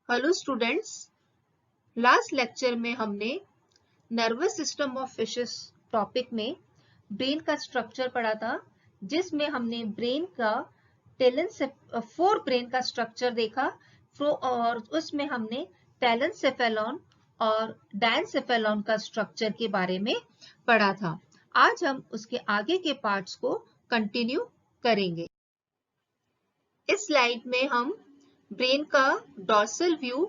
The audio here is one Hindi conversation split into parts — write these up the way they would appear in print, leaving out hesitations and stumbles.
हेलो स्टूडेंट्स, लास्ट लेक्चर में हमने nervous system of fishes topic में ब्रेन का स्ट्रक्चर पढ़ा था, जिसमें हमने ब्रेन का फोर ब्रेन का स्ट्रक्चर देखा और उसमें हमने टेलेंसेफेलॉन और डायनसेफेलॉन का स्ट्रक्चर के बारे में पढ़ा था। आज हम उसके आगे के पार्ट्स को कंटिन्यू करेंगे। इस स्लाइड में हम ब्रेन का डॉर्सल व्यू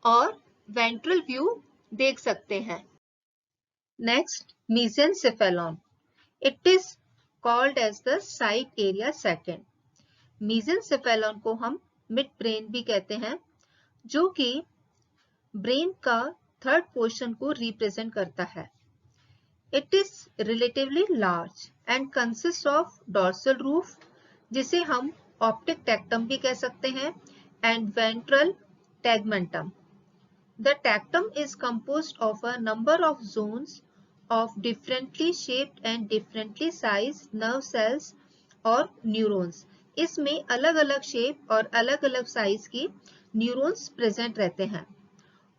और वेंट्रल व्यू देख सकते हैं। Next, mesencephalon. It is called as the side area second. Mesencephalon को हम मिड ब्रेन भी कहते हैं, जो कि ब्रेन का थर्ड पोर्शन को रिप्रेजेंट करता है। It is relatively large and consist of dorsal roof, जिसे हम ऑप्टिक टेक्टम भी कह सकते हैं, and ventral tegmentum. The tectum is composed of a number of zones of differently shaped and differently sized nerve cells और neurons. इसमें अलग अलग शेप और अलग अलग साइज की न्यूरॉन्स प्रेजेंट रहते हैं।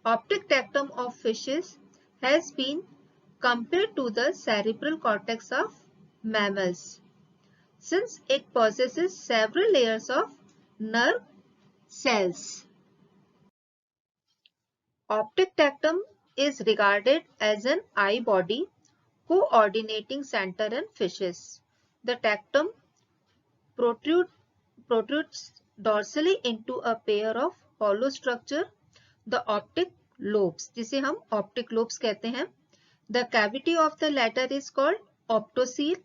Optic tectum of fishes has been compared to the cerebral cortex of mammals, since it possesses several layers of nerve cells. Optic tectum is regarded as an eye body coordinating center in fishes. The tectum protrudes dorsally into a pair of hollow structure, the optic lobes, जिसे हम optic lobes कहते हैं. The cavity of the latter is called optocele,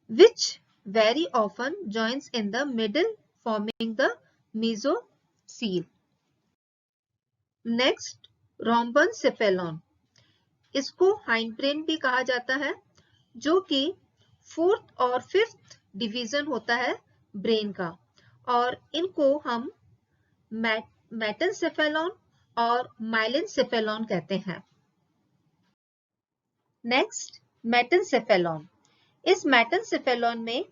which very often joins in the middle, forming the mesocele. Next, rhombencephalon. इसको हाइंडब्रेन भी कहा जाता है, जो कि फोर्थ और फिफ्थ डिवीजन होता है ब्रेन का, और इनको हम मेटेनसेफेलॉन और माइलेनसेफेलॉन कहते हैं। नेक्स्ट, मेटेनसेफेलॉन। इस मेटेनसेफेलॉन में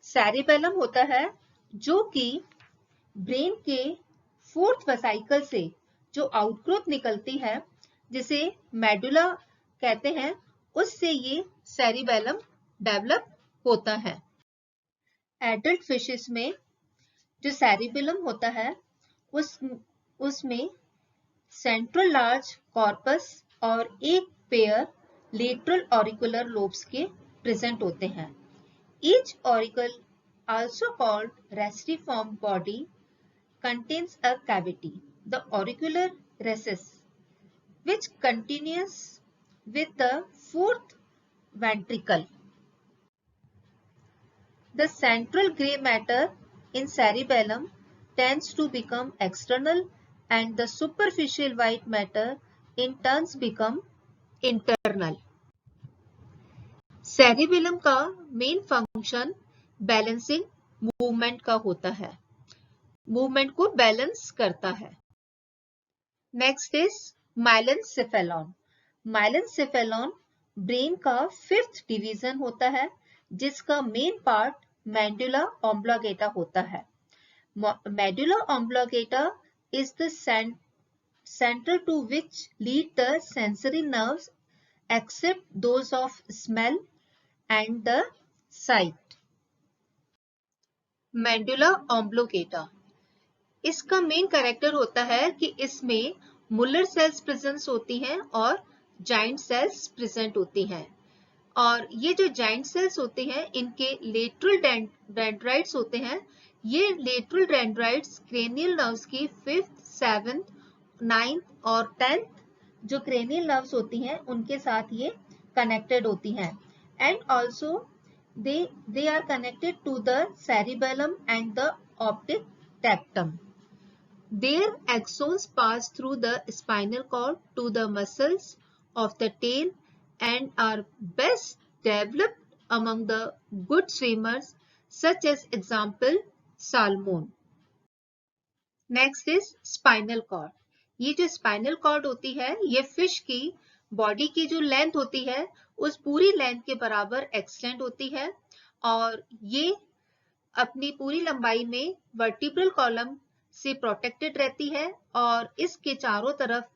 सेरिबेलम होता है, जो कि ब्रेन के फोर्थ वेसिकल से जो आउटग्रोथ निकलती है, जिसे मेडुला कहते हैं, उससे ये सेरिबेलम डेवलप होता है। एडल्ट फिशेस में जो सेरिबेलम होता है, उसमें सेंट्रल लार्ज कॉर्पस और एक पेयर लेटरल ऑरिकुलर लोब्स के प्रेजेंट होते हैं। Each auricle, also called restiform body, contains a cavity, the auricular recess, which continues with the fourth ventricle. The central gray matter in cerebellum tends to become external, and the superficial white matter in turn become internal. Cerebellum का मेन फंक्शन बैलेंसिंग मूवमेंट का होता है, मूवमेंट को बैलेंस करता है। Next is myelencephalon. Myelencephalon brain का फिफ्थ डिवीजन होता है, जिसका मेन पार्ट मेडुला ऑब्लोंगेटा होता है। Medulla oblongata is the centre to which lead the sensory nerves except those of smell and the sight. Medulla oblongata, इसका मेन कैरेक्टर होता है कि इसमें मुलर सेल्स प्रेजेंस होती हैं और जाइंट सेल्स प्रेजेंट होती हैं, और ये जो जाइंट सेल्स होते हैं, इनके लेटरल डेंड्राइट्स होते हैं। ये लेटरल डेंड्राइट्स क्रेनियल नर्व्स की फिफ्थ, सेवेंथ, नाइन्थ और 10th जो क्रेनियल नर्व्स होती हैं, उनके साथ ये कनेक्टेड होती हैं, and also they are connected to the cerebellum and the optic tectum. Their axons pass through the spinal cord to the muscles of the tail and are best developed among the good swimmers, such as example salmon. Next is spinal cord. ये जो स्पाइनल कॉर्ड होती है, ये फिश की बॉडी की जो लेंथ होती है, उस पूरी लेंथ के बराबर एक्सटेंड होती है, और ये अपनी पूरी लंबाई में वर्टिब्रल कॉलम से प्रोटेक्टेड रहती है और इसके चारों तरफ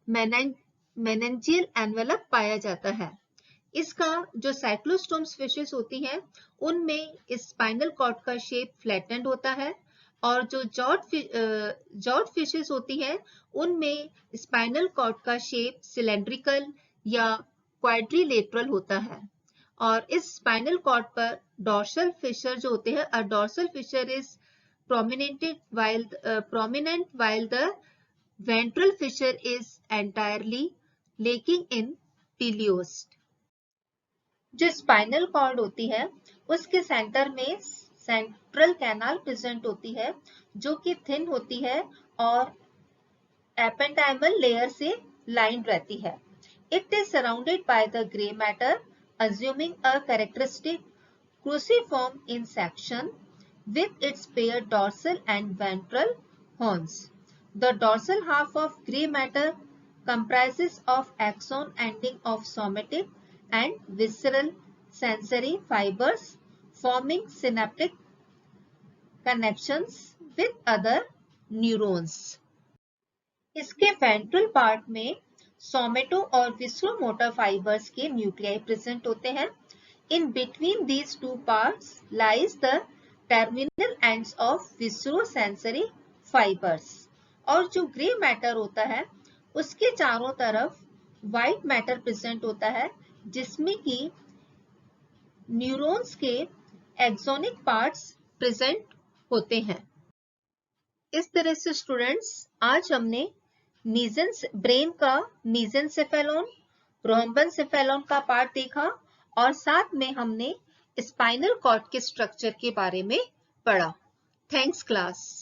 मेनेंजियल एनवेलप पाया जाता है। इसका जो साइक्लोस्टोम्स फिशेस होती हैं उनमें स्पाइनल कॉर्ड का शेप फ्लैटेंड होता है और जो जॉट फिशेस होती हैं उनमें स्पाइनल कॉर्ड का शेप सिलेंड्रिकल या क्वाड्रिलेटरल होता है। और इस स्पाइनल कॉर्ड पर डॉर्सल फिशर जो होते हैं, a dorsal fissure is prominent while the ventral fissure is entirely lacking in teleost। जो स्पाइनल कॉर्ड होती है उसके सेंटर में सेंट्रल कैनाल प्रेजेंट होती है जो कि थिन होती है और एपेंडाइमल लेयर से लाइन रहती है। It is surrounded by the grey matter assuming a characteristic cruciform in section with its paired dorsal and ventral horns. The dorsal half of grey matter comprises of axon ending of somatic and visceral sensory fibers forming synaptic connections with other neurons. इसके वेंट्रल पार्ट में सोमेटो और विस्रोमोटर फाइबर्स के न्यूक्लियाई प्रेजेंट होते हैं। In between these two parts lies the terminal ends of viscerosensory fibers। और जो ग्रे मैटर होता है उसके चारों तरफ व्हाइट मैटर प्रेजेंट होता है जिसमें कि न्यूरॉन्स के एक्सोनिक पार्ट्स प्रेजेंट होते हैं। इस तरह से स्टूडेंट्स आज हमने ब्रेन का मीसेंसेफेलॉन, रोम्बेनसेफेलॉन का पार्ट देखा और साथ में हमने स्पाइनल कॉर्ड के स्ट्रक्चर के बारे में पढ़ा। Thanks class.